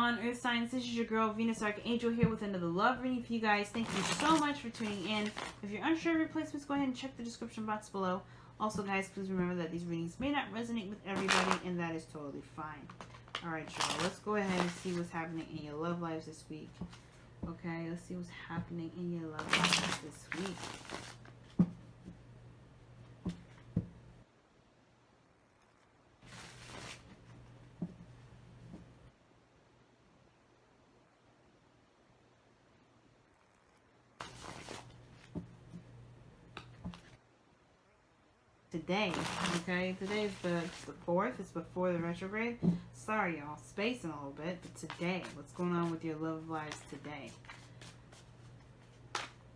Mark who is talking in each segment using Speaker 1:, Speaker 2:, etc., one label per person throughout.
Speaker 1: on, Earth Signs? This is your girl, Venus Archangel, here with another love reading for you guys. Thank you so much for tuning in. If you're unsure of your placements, go ahead and check the description box below. Also, guys, please remember that these readings may not resonate with everybody, and that is totally fine. Alright, y'all. Let's go ahead and see what's happening in your love lives this week. Okay, let's see what's happening in your love lives this week. Today, okay, today is the 4th, it's before the retrograde. Sorry y'all, spacing a little bit, but today, what's going on with your love lives today?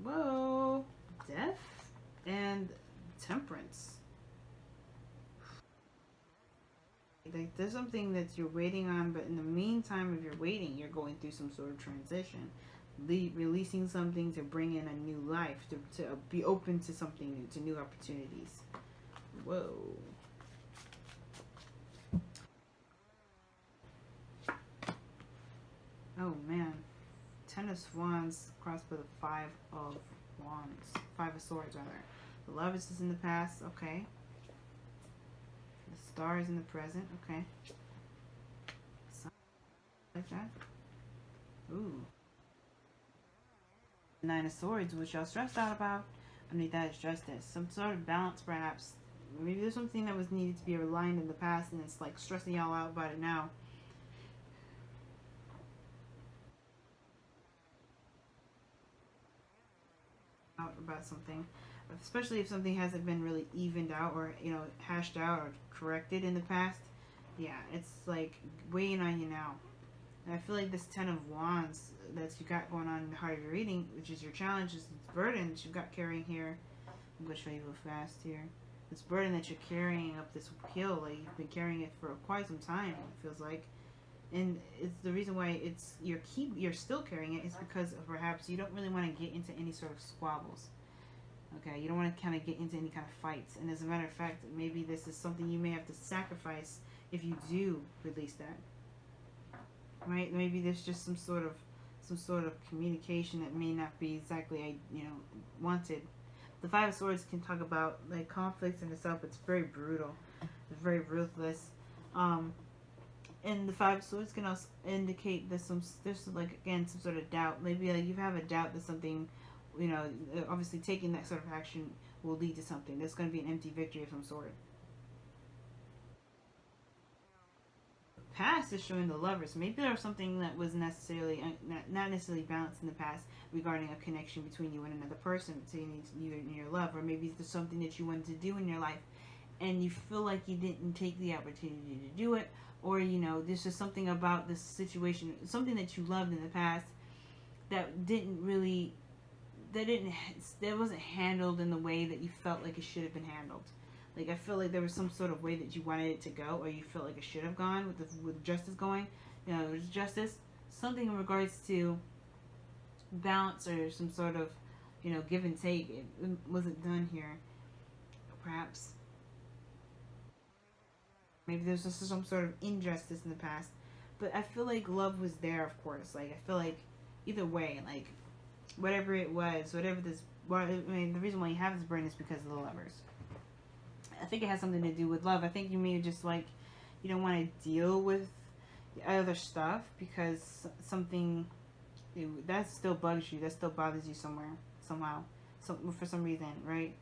Speaker 1: Whoa, death and temperance. Like, there's something that you're waiting on, but in the meantime of your waiting, you're going through some sort of transition. Releasing something to bring in a new life, to be open to something new, to new opportunities. Whoa. Oh man. 10 of Wands crossed with a 5 of Wands. 5 of Swords, rather. The Lovers is in the past. Okay. The Star is in the present. Okay. Like that. Ooh. 9 of Swords, which y'all stressed out about. Underneath that is justice. Some sort of balance, perhaps. Maybe there's something that was needed to be aligned in the past, and it's like stressing y'all out about it now. Out about something, especially if something hasn't been really evened out or, you know, hashed out or corrected in the past. Yeah, it's like weighing on you now. And I feel like this 10 of Wands that you got going on in the heart of your reading, which is your challenge, is this burden that you've got carrying here. I'm going to show you real fast here. This burden that you're carrying up this hill, like you've been carrying it for quite some time, it feels like. And it's the reason why you're still carrying it is because of perhaps you don't really want to get into any sort of squabbles. Okay, you don't want to kind of get into any kind of fights. And as a matter of fact, maybe this is something you may have to sacrifice if you do release that. Right? Maybe there's just some sort of communication that may not be exactly, you know, wanted. The 5 of Swords can talk about like conflicts in itself. It's very brutal. It's very ruthless. And the 5 of Swords can also indicate that there's like, again, some sort of doubt. Maybe like you have a doubt that something, you know, obviously taking that sort of action will lead to something. There's going to be an empty victory of some sort. Past is showing the Lovers. Maybe there was something that was necessarily not necessarily balanced in the past regarding a connection between you and another person, between you and your love, or maybe there's something that you wanted to do in your life and you feel like you didn't take the opportunity to do it, or, you know, there's just something about this situation, something that you loved in the past that wasn't handled in the way that you felt like it should have been handled. Like, I feel like there was some sort of way that you wanted it to go, or you felt like it should have gone with justice going. You know, there's justice, something in regards to balance or some sort of, you know, give and take. It wasn't done here, perhaps. Maybe there's just some sort of injustice in the past. But I feel like love was there, of course. Like, I feel like either way, like, whatever it was, I mean, the reason why you have this burden is because of the Lovers. I think it has something to do with love. I think you may just, like, you don't want to deal with other stuff because something that still bugs you, that still bothers you somehow, for some reason, right?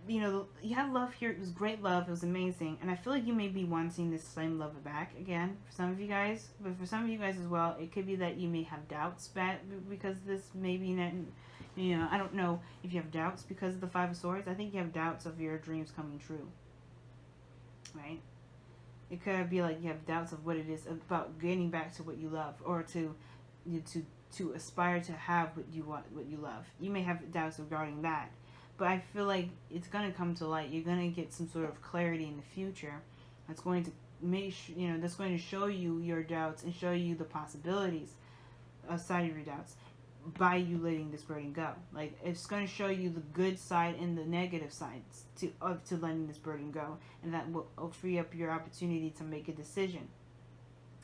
Speaker 1: You know, you have love here. It was great love. It was amazing. And I feel like you may be wanting this same love back again for some of you guys. But for some of you guys as well, it could be that you may have doubts back because this may be not, you know, I don't know if you have doubts because of the 5 of Swords. I think you have doubts of your dreams coming true. Right? It could be like you have doubts of what it is about getting back to what you love, or to aspire to have what you want, what you love. You may have doubts regarding that. But I feel like it's going to come to light. You're going to get some sort of clarity in the future. That's going to that's going to show you your doubts and show you the possibilities outside of your doubts. by you letting this burden go. Like, it's going to show you the good side and the negative sides to letting this burden go, and that will free up your opportunity to make a decision.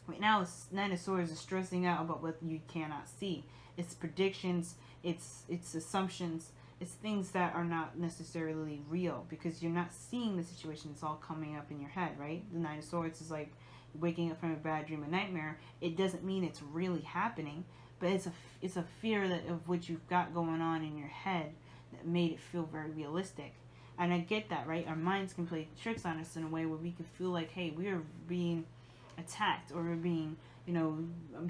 Speaker 1: Right now, Nine of Swords is stressing out about what you cannot see. It's predictions, it's assumptions, it's things that are not necessarily real, because you're not seeing the situation. It's all coming up in your head, right? The Nine of Swords is like waking up from a bad dream, a nightmare. It doesn't mean it's really happening, but it's a fear of what you've got going on in your head that made it feel very realistic. And I get that, right? Our minds can play tricks on us in a way where we can feel like, hey, we are being attacked, or we're being,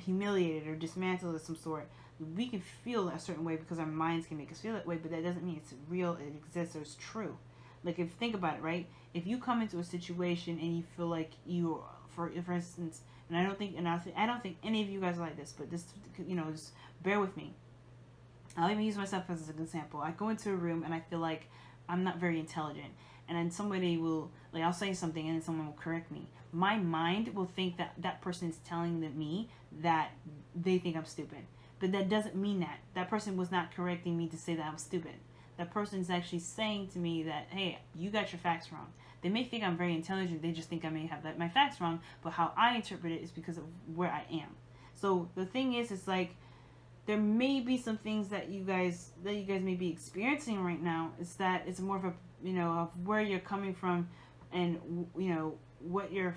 Speaker 1: humiliated or dismantled of some sort. We can feel a certain way because our minds can make us feel that way, but that doesn't mean it's real, it exists, or it's true. Like, if think about it, right? If you come into a situation and you feel like you, for instance, and I don't think any of you guys are like this, but this, just bear with me. I'll even use myself as an example. I go into a room and I feel like I'm not very intelligent, and then somebody will, like, I'll say something and then someone will correct me. My mind will think that that person is telling me that they think I'm stupid. But that doesn't mean that. That person was not correcting me to say that I'm stupid. That person is actually saying to me that, hey, you got your facts wrong. They may think I'm very intelligent. They just think I may have my facts wrong. But how I interpret it is because of where I am. So the thing is, it's like, there may be some things that you guys may be experiencing right now. Is that it's more of a, of where you're coming from, and what you're,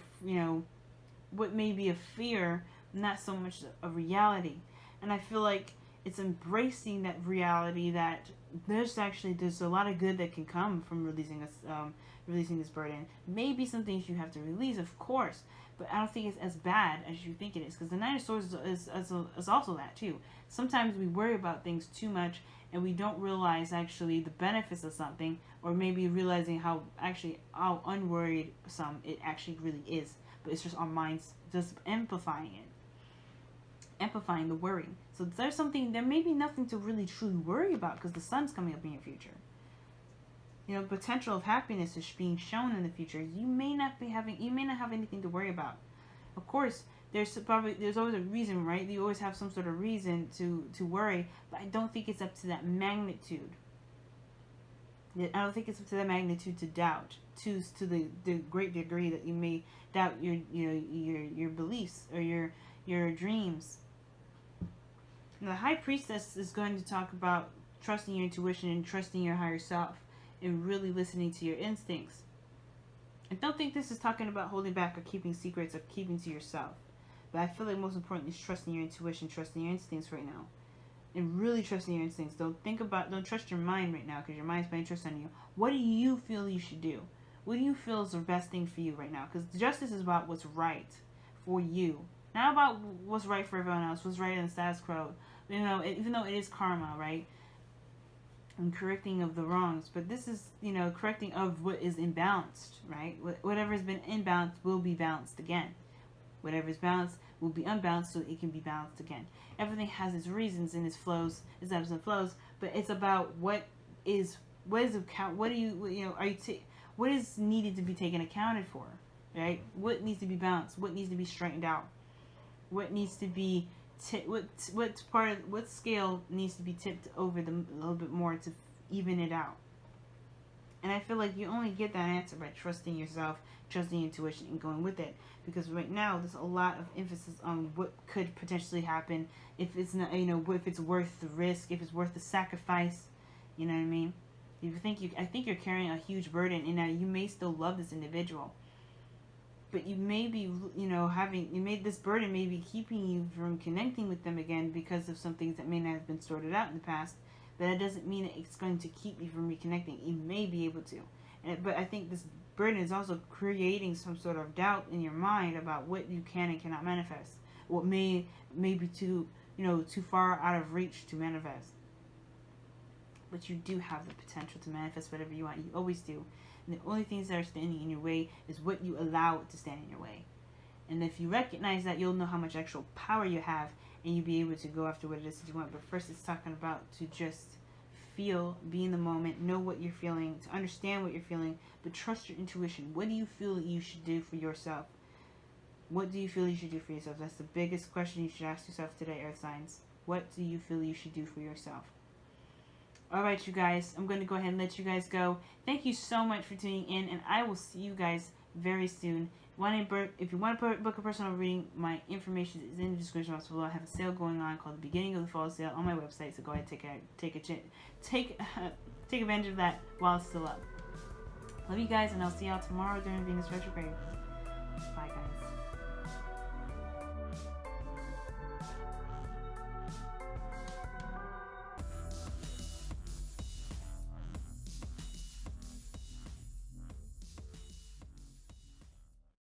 Speaker 1: what may be a fear, not so much a reality. And I feel like it's embracing that reality, that there's a lot of good that can come from releasing this burden. Maybe some things you have to release, of course, but I don't think it's as bad as you think it is, because the Nine of Swords is also that too. Sometimes we worry about things too much and we don't realize actually the benefits of something, or maybe realizing how unworried it actually really is. But it's just our minds just amplifying the worry. So there may be nothing to really truly worry about, because the sun's coming up in your future. Potential of happiness is being shown in the future. You may not have anything to worry about. Of course, there's always a reason, right? You always have some sort of reason to worry, but I don't think it's up to that magnitude. I don't think it's up to that magnitude to doubt, to the great degree that you may doubt your beliefs or your dreams. Now, the High Priestess is going to talk about trusting your intuition and trusting your higher self and really listening to your instincts. I don't think this is talking about holding back or keeping secrets or keeping to yourself. But I feel like most importantly is trusting your intuition, trusting your instincts right now. And really trusting your instincts. Don't trust your mind right now, because your mind's playing tricks on you. What do you feel you should do? What do you feel is the best thing for you right now? Because justice is about what's right for you. Not about what's right for everyone else, what's right in the status quo. Even though it is karma, right? And correcting of the wrongs. But this is, correcting of what is imbalanced, right? Whatever has been imbalanced will be balanced again. Whatever is balanced will be unbalanced, so it can be balanced again. Everything has its reasons and its flows, its ebbs and flows, but it's about what is needed to be taken accounted for, right? What needs to be balanced? What needs to be straightened out? What needs to be what scale needs to be tipped over a little bit more to even it out? And I feel like you only get that answer by trusting yourself, trusting your intuition, and going with it. Because right now there's a lot of emphasis on what could potentially happen, if it's not, if it's worth the risk, if it's worth the sacrifice. You know what I mean? I think you're carrying a huge burden, and you may still love this individual, but you may be, this burden may be keeping you from connecting with them again because of some things that may not have been sorted out in the past. But that doesn't mean that it's going to keep you from reconnecting. You may be able to. But I think this burden is also creating some sort of doubt in your mind about what you can and cannot manifest. What may be too far out of reach to manifest. But you do have the potential to manifest whatever you want. You always do. And the only things that are standing in your way is what you allow it to stand in your way. And if you recognize that, you'll know how much actual power you have, and you'll be able to go after what it is that you want. But first, it's talking about to just feel, be in the moment, know what you're feeling, to understand what you're feeling, but trust your intuition. What do you feel that you should do for yourself? What do you feel you should do for yourself? That's the biggest question you should ask yourself today, Earth signs. What do you feel you should do for yourself? Alright, you guys. I'm going to go ahead and let you guys go. Thank you so much for tuning in, and I will see you guys very soon. If you want to book a personal reading, my information is in the description box below. I have a sale going on called the Beginning of the Fall Sale on my website, so go ahead and take advantage of that while it's still up. Love you guys, and I'll see y'all tomorrow during Venus retrograde. Bye, guys.